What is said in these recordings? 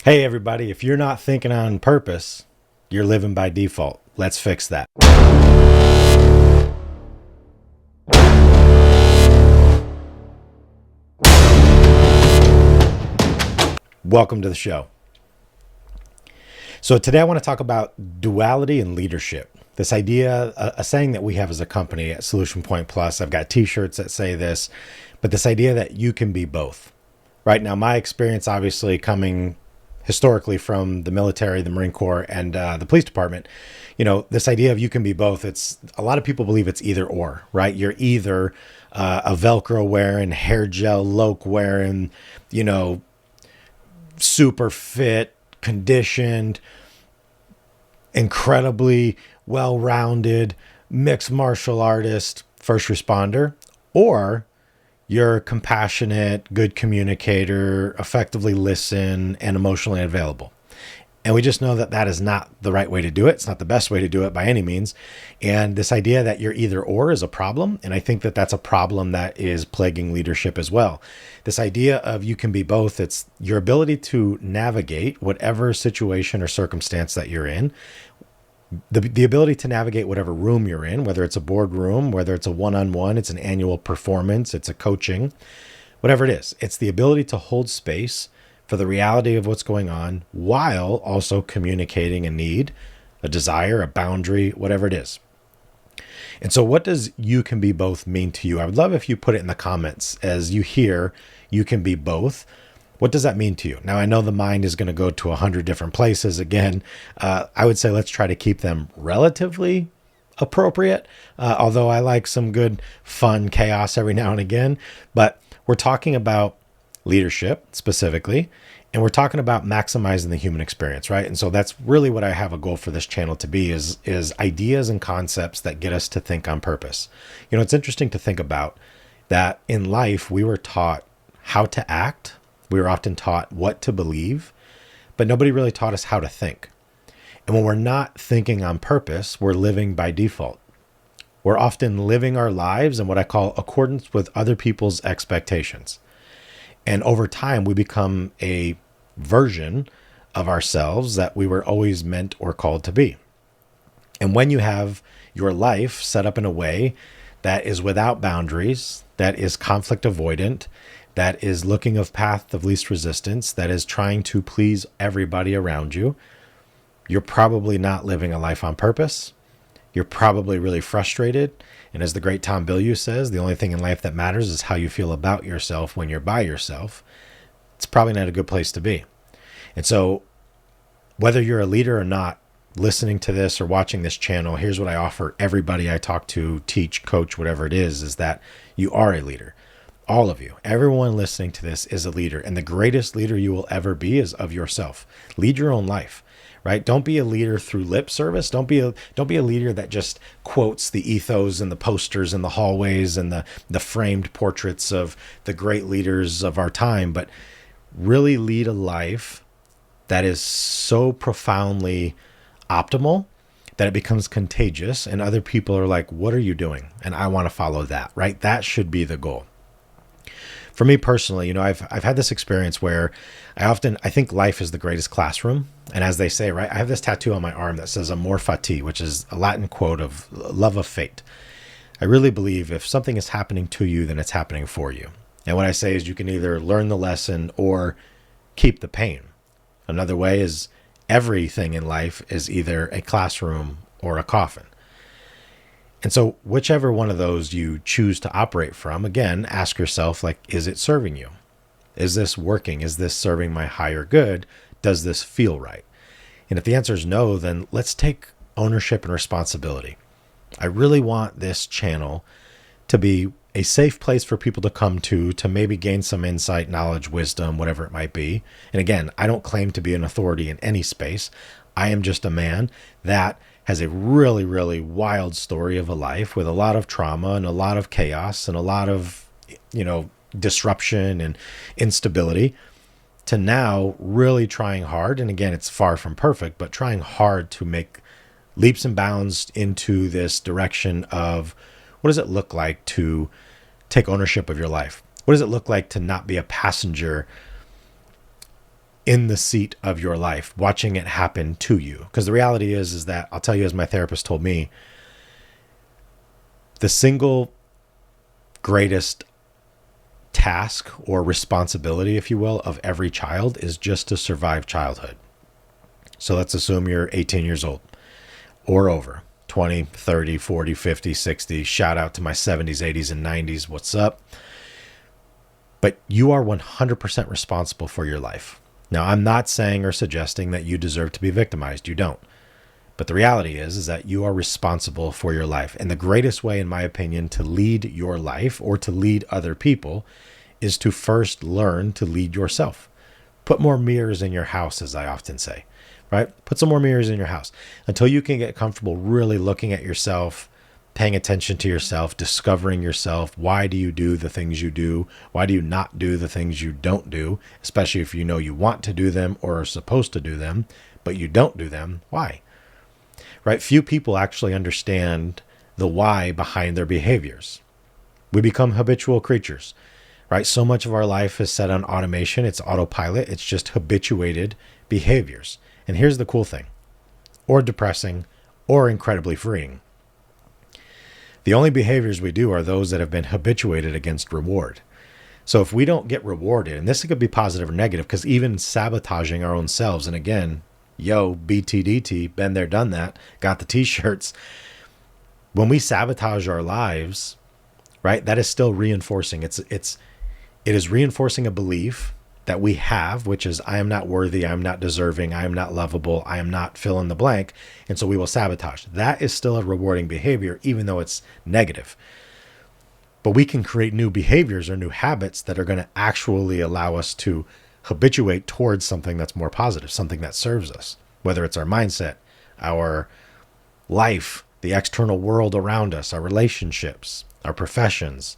Hey, everybody, if you're not thinking on purpose, you're living by default. Let's fix that. Welcome to the show. So, today I want to talk about duality and leadership. This idea, a saying that we have as a company at Solution Point Plus. I've got t shirts that say this, but this idea that you can be both. Right now, my experience, obviously, coming historically from the military, the Marine Corps, and the police department, this idea of you can be both. It's a lot of people believe it's either or, right? You're either a Velcro wearing, hair gel, loke wearing, you know, super fit, conditioned, incredibly well rounded, mixed martial artist, first responder, or you're compassionate, good communicator, effectively listen, and emotionally available. And we just know that that is not the right way to do it. It's not the best way to do it by any means. And this idea that you're either or is a problem. And I think that that's a problem that is plaguing leadership as well. This idea of you can be both, it's your ability to navigate whatever situation or circumstance that you're in, the ability to navigate whatever room you're in, whether it's a boardroom, whether it's a one-on-one, it's an annual performance, it's a coaching, whatever it is. It's the ability to hold space for the reality of what's going on while also communicating a need, a desire, a boundary, whatever it is. And so what does you can be both mean to you? I would love if you put it in the comments as you hear you can be both. What does that mean to you? Now, I know the mind is going to go to 100 different places. Again, I would say let's try to keep them relatively appropriate, although I like some good fun chaos every now and again. But we're talking about leadership specifically, and we're talking about maximizing the human experience, right? And so that's really what I have a goal for this channel to be is ideas and concepts that get us to think on purpose. It's interesting to think about that in life, we were taught how to act. We were often taught what to believe, but nobody really taught us how to think. And when we're not thinking on purpose, we're living by default. We're often living our lives in what I call accordance with other people's expectations. And over time, we become a version of ourselves that we were always meant or called to be. And when you have your life set up in a way that is without boundaries, that is conflict avoidant, that is looking of path of least resistance, that is trying to please everybody around you, you're probably not living a life on purpose. You're probably really frustrated. And as the great Tom Bilyeu says, the only thing in life that matters is how you feel about yourself when you're by yourself. It's probably not a good place to be. And so whether you're a leader or not, listening to this or watching this channel, here's what I offer everybody I talk to, teach, coach, whatever it is that you are a leader. All of you, everyone listening to this is a leader. And the greatest leader you will ever be is of yourself. Lead your own life. Right? Don't be a leader through lip service. Don't be a leader that just quotes the ethos and the posters and the hallways and the framed portraits of the great leaders of our time, but really lead a life that is so profoundly optimal that it becomes contagious and other people are like, what are you doing? And I want to follow that, right? That should be the goal. For me personally, I've had this experience where I think life is the greatest classroom. And as they say, right, I have this tattoo on my arm that says amor fati, which is a Latin quote of love of fate. I really believe if something is happening to you, then it's happening for you. And what I say is you can either learn the lesson or keep the pain. Another way is everything in life is either a classroom or a coffin. And so whichever one of those you choose to operate from, again, ask yourself, is it serving you? Is this working? Is this serving my higher good? Does this feel right? And if the answer is no, then let's take ownership and responsibility. I really want this channel to be a safe place for people to come to maybe gain some insight, knowledge, wisdom, whatever it might be. And again, I don't claim to be an authority in any space. I am just a man that has a really, really wild story of a life with a lot of trauma and a lot of chaos and a lot of, disruption and instability to now really trying hard. And again, it's far from perfect, but trying hard to make leaps and bounds into this direction of what does it look like to take ownership of your life? What does it look like to not be a passenger in the seat of your life, watching it happen to you. Because the reality is that I'll tell you, as my therapist told me, the single greatest task or responsibility, if you will, of every child is just to survive childhood. So let's assume you're 18 years old or over, 20, 30, 40, 50, 60. Shout out to my 70s, 80s, and 90s. What's up? But you are 100% responsible for your life. Now, I'm not saying or suggesting that you deserve to be victimized. You don't. But the reality is that you are responsible for your life. And the greatest way, in my opinion, to lead your life or to lead other people is to first learn to lead yourself. Put more mirrors in your house, as I often say, right? Put some more mirrors in your house until you can get comfortable really looking at yourself, paying attention to yourself, discovering yourself. Why do you do the things you do? Why do you not do the things you don't do? Especially if you know you want to do them or are supposed to do them, but you don't do them. Why? Right? Few people actually understand the why behind their behaviors. We become habitual creatures, right? So much of our life is set on automation. It's autopilot. It's just habituated behaviors. And here's the cool thing, or depressing, or incredibly freeing. The only behaviors we do are those that have been habituated against reward. So if we don't get rewarded, and this could be positive or negative, because even sabotaging our own selves, and again, yo, BTDT, been there, done that, got the t-shirts. When we sabotage our lives, right, that is still reinforcing. It is reinforcing a belief that we have, which is, I am not worthy, I am not deserving, I am not lovable, I am not fill in the blank. And so we will sabotage. That is still a rewarding behavior, even though it's negative. But we can create new behaviors or new habits that are going to actually allow us to habituate towards something that's more positive, something that serves us, whether it's our mindset, our life, the external world around us, our relationships, our professions,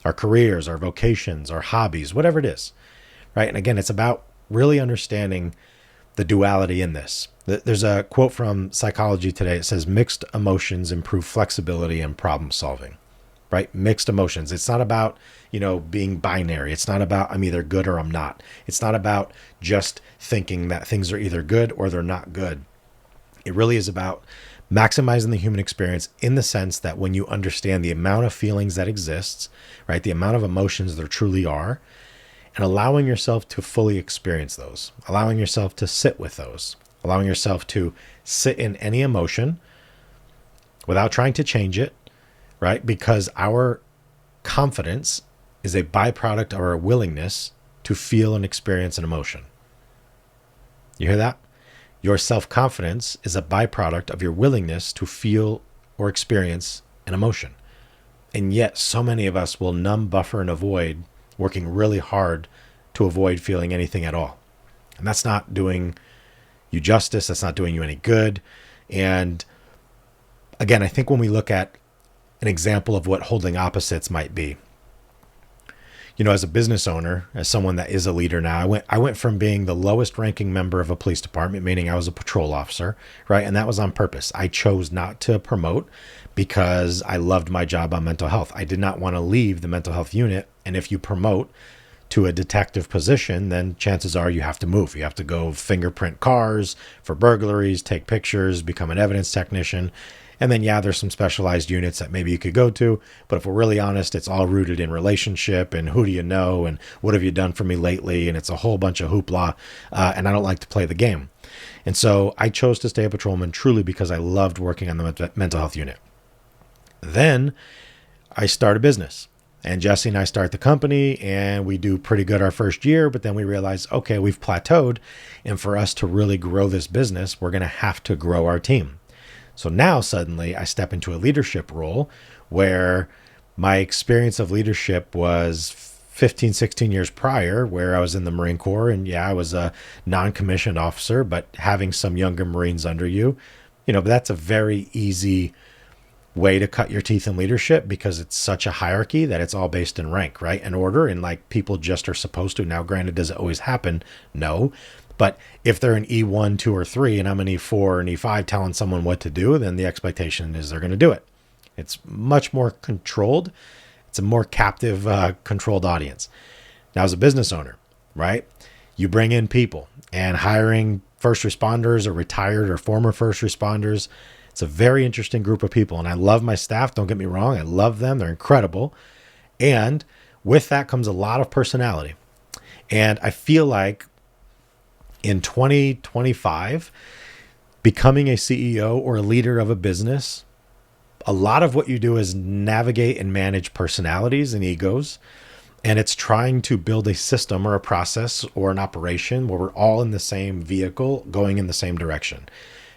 our careers, our vocations, our hobbies, whatever it is, right? And again, it's about really understanding the duality in this. There's a quote from Psychology Today. It says, mixed emotions improve flexibility and problem solving, right? Mixed emotions. It's not about, being binary. It's not about I'm either good or I'm not. It's not about just thinking that things are either good or they're not good. It really is about maximizing the human experience in the sense that when you understand the amount of feelings that exists, right, the amount of emotions there truly are, and allowing yourself to fully experience those, allowing yourself to sit with those, allowing yourself to sit in any emotion without trying to change it, right? Because our confidence is a byproduct of our willingness to feel and experience an emotion. You hear that? Your self-confidence is a byproduct of your willingness to feel or experience an emotion. And yet so many of us will numb, buffer, and avoid, working really hard to avoid feeling anything at all. And that's not doing you justice. That's not doing you any good. And again, I think when we look at an example of what holding opposites might be, as a business owner, as someone that is a leader now, I went from being the lowest ranking member of a police department, meaning I was a patrol officer, right? And that was on purpose. I chose not to promote because I loved my job on mental health. I did not want to leave the mental health unit. And if you promote to a detective position, then chances are you have to move. You have to go fingerprint cars for burglaries, take pictures, become an evidence technician. And then, there's some specialized units that maybe you could go to. But if we're really honest, it's all rooted in relationship and who do you know and what have you done for me lately? And it's a whole bunch of hoopla. And I don't like to play the game. And so I chose to stay a patrolman truly because I loved working on the mental health unit. Then I start a business. And Jesse and I start the company and we do pretty good our first year. But then we realize, okay, we've plateaued. And for us to really grow this business, we're going to have to grow our team. So now suddenly I step into a leadership role where my experience of leadership was 15, 16 years prior, where I was in the Marine Corps. And I was a non-commissioned officer, but having some younger Marines under you, but that's a very easy way to cut your teeth in leadership because it's such a hierarchy that it's all based in rank, right? And order. And like people just are supposed to. Now, granted, does it always happen? No. But if they're an E1, 2, or 3, and I'm an E4 and E5 telling someone what to do, then the expectation is they're going to do it. It's much more controlled. It's a more captive, controlled audience. Now, as a business owner, right, You bring in people, and hiring first responders or retired or former first responders, it's a very interesting group of people. And I love my staff. Don't get me wrong. I love them. They're incredible. And with that comes a lot of personality. And I feel like in 2025, becoming a CEO or a leader of a business, a lot of what you do is navigate and manage personalities and egos. And it's trying to build a system or a process or an operation where we're all in the same vehicle going in the same direction.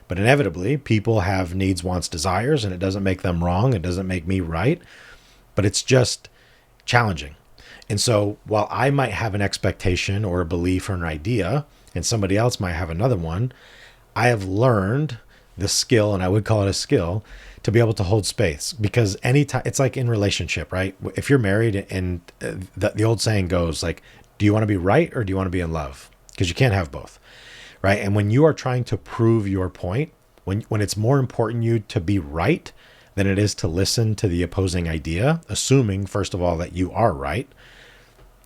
But inevitably, people have needs, wants, desires, and it doesn't make them wrong. It doesn't make me right, but it's just challenging. And so while I might have an expectation or a belief or an idea, and somebody else might have another one, I have learned the skill, and I would call it a skill, to be able to hold space. Because anytime, it's like in relationship, right? If you're married, and the old saying goes like, do you want to be right or do you want to be in love? Because you can't have both, right? And when you are trying to prove your point, when it's more important you to be right than it is to listen to the opposing idea, assuming first of all that you are right,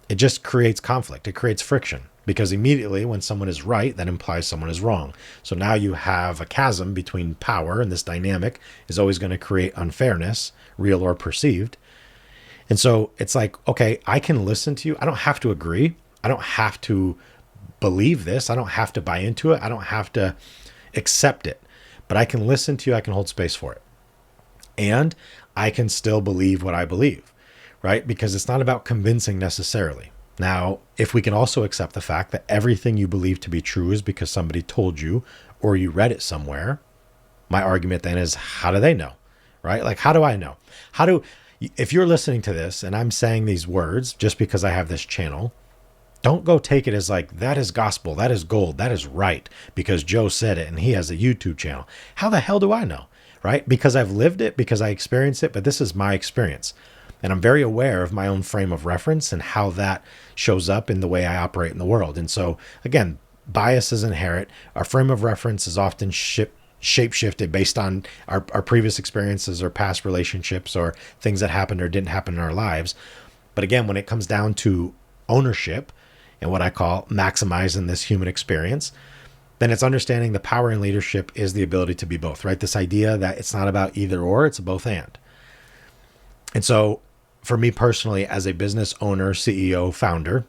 it just creates conflict. It creates friction. Because immediately when someone is right, that implies someone is wrong. So now you have a chasm between power, and this dynamic is always going to create unfairness, real or perceived. And so it's like, okay, I can listen to you. I don't have to agree. I don't have to believe this. I don't have to buy into it. I don't have to accept it. But I can listen to you. I can hold space for it. And I can still believe what I believe, right? Because it's not about convincing necessarily. Now, if we can also accept the fact that everything you believe to be true is because somebody told you or you read it somewhere, my argument then is, how do they know, right? Like, how do I know? If you're listening to this and I'm saying these words just because I have this channel, don't go take it as like, that is gospel, that is gold, that is right because Joe said it and he has a YouTube channel. How the hell do I know, right? Because I've lived it, because I experienced it, but this is my experience. And I'm very aware of my own frame of reference and how that shows up in the way I operate in the world. And so, again, bias is inherent. Our frame of reference is often shape-shifted based on our previous experiences or past relationships or things that happened or didn't happen in our lives. But again, when it comes down to ownership and what I call maximizing this human experience, then it's understanding the power in leadership is the ability to be both, right? This idea that it's not about either or, it's a both and. And so, for me personally, as a business owner, CEO, founder,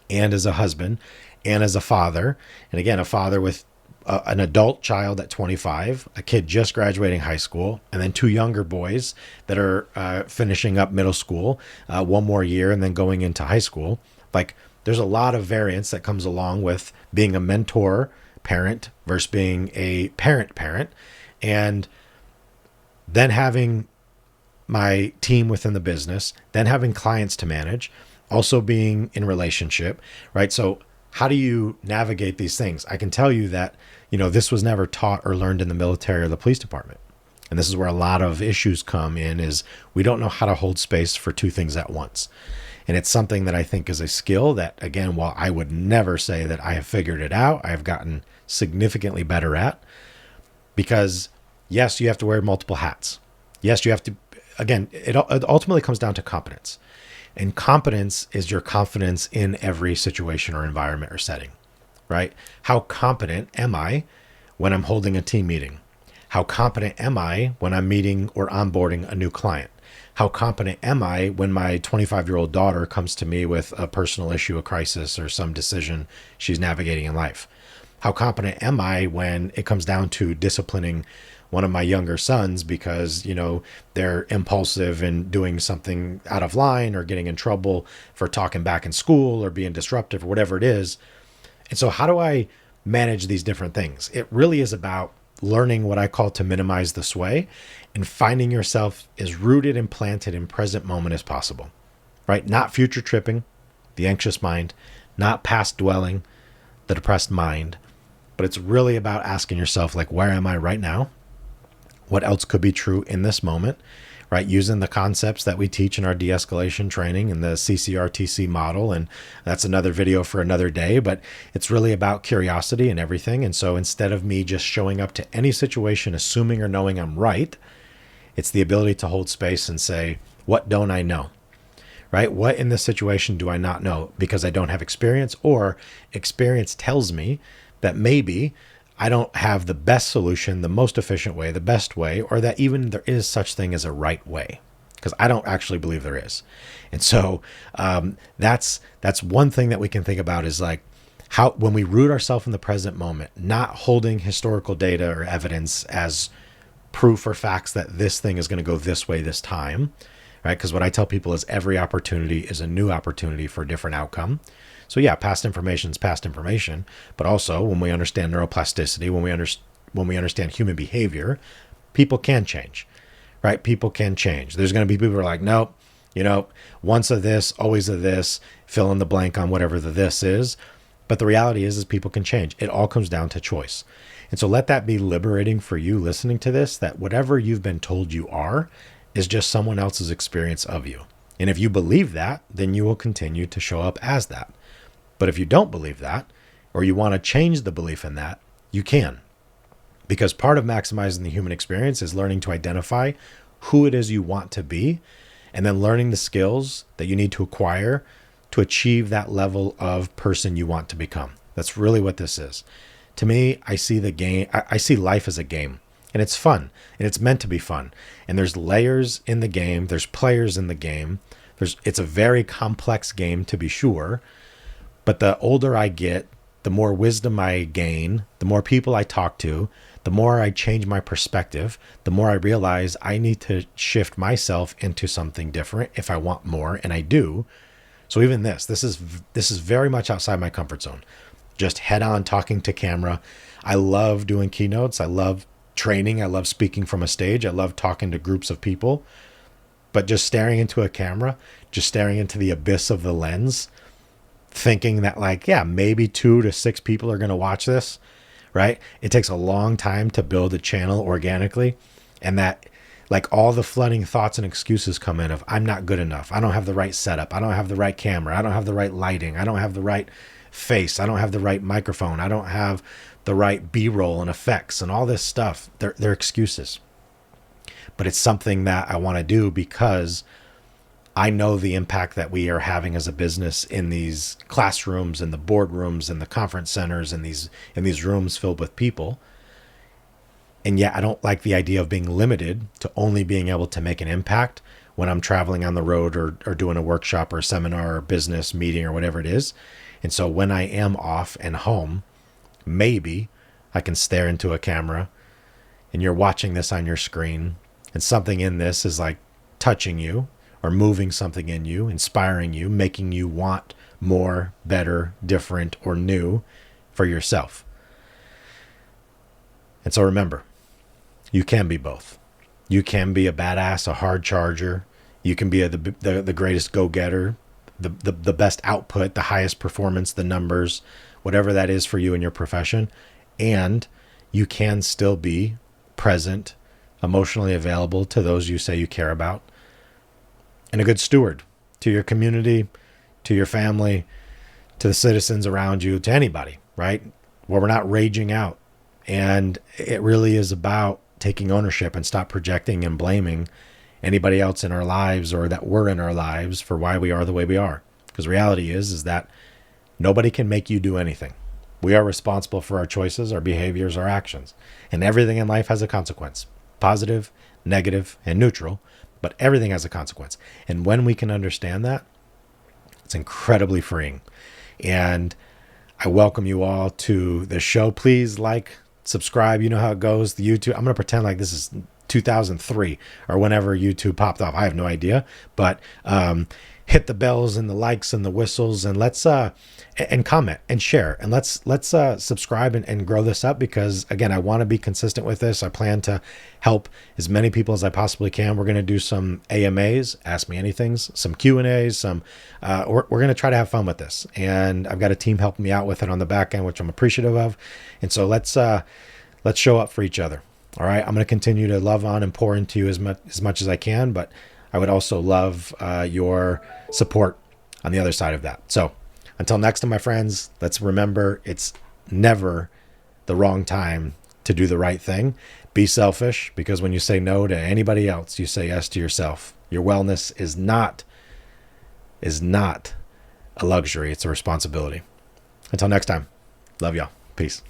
and as a husband, and as a father, and again, a father with an adult child at 25, a kid just graduating high school, and then two younger boys that are finishing up middle school, one more year, and then going into high school. Like, there's a lot of variance that comes along with being a mentor parent versus being a parent, and then having my team within the business, then having clients to manage, also being in relationship, right? So how do you navigate these things? I can tell you that, this was never taught or learned in the military or the police department. And this is where a lot of issues come in, is we don't know how to hold space for two things at once. And it's something that I think is a skill that, again, while I would never say that I have figured it out, I have gotten significantly better at, because yes, you have to wear multiple hats. Yes, you have to. Again, it ultimately comes down to competence. And competence is your confidence in every situation or environment or setting, right? How competent am I when I'm holding a team meeting? How competent am I when I'm meeting or onboarding a new client? How competent am I when my 25-year-old daughter comes to me with a personal issue, a crisis, or some decision she's navigating in life? How competent am I when it comes down to disciplining one of my younger sons because, they're impulsive and doing something out of line or getting in trouble for talking back in school or being disruptive or whatever it is. And so how do I manage these different things? It really is about learning what I call to minimize the sway and finding yourself as rooted and planted in present moment as possible, right? Not future tripping, the anxious mind, not past dwelling, the depressed mind, but it's really about asking yourself, like, where am I right now? What else could be true in this moment, right? Using the concepts that we teach in our de-escalation training and the CCRTC model. And that's another video for another day, but it's really about curiosity and everything. And so instead of me just showing up to any situation, assuming or knowing I'm right, it's the ability to hold space and say, what don't I know? right? What in this situation do I not know because I don't have experience, or experience tells me that maybe I don't have the best solution, the most efficient way, the best way, or that even there is such thing as a right way, because I don't actually believe there is. And so that's one thing that we can think about, is like how, when we root ourselves in the present moment, not holding historical data or evidence as proof or facts that this thing is going to go this way this time, right? Because what I tell people is every opportunity is a new opportunity for a different outcome. So yeah, past information is past information, but also when we understand neuroplasticity, when we understand human behavior, people can change, right? People can change. There's going to be people who are like, nope, once a this, always a this, fill in the blank on whatever the this is. But the reality is people can change. It all comes down to choice. And so let that be liberating for you listening to this, that whatever you've been told you are is just someone else's experience of you. And if you believe that, then you will continue to show up as that. But if you don't believe that, or you want to change the belief in that, you can. Because part of maximizing the human experience is learning to identify who it is you want to be, and then learning the skills that you need to acquire to achieve that level of person you want to become. That's really what this is. To me, I see the game, I see life as a game, and it's fun, and it's meant to be fun. And there's layers in the game, there's players in the game. It's a very complex game, to be sure. But the older I get, the more wisdom I gain, the more people I talk to, the more I change my perspective, the more I realize I need to shift myself into something different if I want more, and I do. So even this is very much outside my comfort zone. Just head on talking to camera. I love doing keynotes. I love training. I love speaking from a stage. I love talking to groups of people. But just staring into a camera, just staring into the abyss of the lens, thinking that like, yeah, maybe 2 to 6 people are going to watch this, right? It takes a long time to build a channel organically. And that, like, all the flooding thoughts and excuses come in of, I'm not good enough. I don't have the right setup. I don't have the right camera. I don't have the right lighting. I don't have the right face. I don't have the right microphone. I don't have the right B-roll and effects and all this stuff. They're excuses. But it's something that I want to do because I know the impact that we are having as a business in these classrooms, in the boardrooms, in the conference centers, in these rooms filled with people. And yet I don't like the idea of being limited to only being able to make an impact when I'm traveling on the road or doing a workshop or a seminar or business meeting or whatever it is. And so when I am off and home, maybe I can stare into a camera and you're watching this on your screen and something in this is like touching you or moving something in you, inspiring you, making you want more, better, different, or new for yourself. And so remember, you can be both. You can be a badass, a hard charger. You can be the greatest go-getter, the best output, the highest performance, the numbers, whatever that is for you in your profession. And you can still be present, emotionally available to those you say you care about, and a good steward to your community, to your family, to the citizens around you, to anybody, right? Where we're not raging out. And it really is about taking ownership and stop projecting and blaming anybody else in our lives or that we're in our lives for why we are the way we are. Because reality is that nobody can make you do anything. We are responsible for our choices, our behaviors, our actions. And everything in life has a consequence. Positive, negative, and neutral. But everything has a consequence. And when we can understand that, it's incredibly freeing. And I welcome you all to the show. Please like, subscribe. You know how it goes. The YouTube. I'm going to pretend like this is 2003 or whenever YouTube popped off. I have no idea. But hit the bells and the likes and the whistles, and let's and comment and share, and let's subscribe and grow this up, because again, I want to be consistent with this. I plan to help as many people as I possibly can. We're going to do some AMAs, Ask Me Anythings, some Q&As, we're going to try to have fun with this, and I've got a team helping me out with it on the back end, which I'm appreciative of. And so let's show up for each other. All right, I'm going to continue to love on and pour into you as much as I can, but I would also love your support on the other side of that. So until next time, my friends, let's remember it's never the wrong time to do the right thing. Be selfish, because when you say no to anybody else, you say yes to yourself. Your wellness is not is not a luxury, it's a responsibility. Until next time, love y'all. Peace.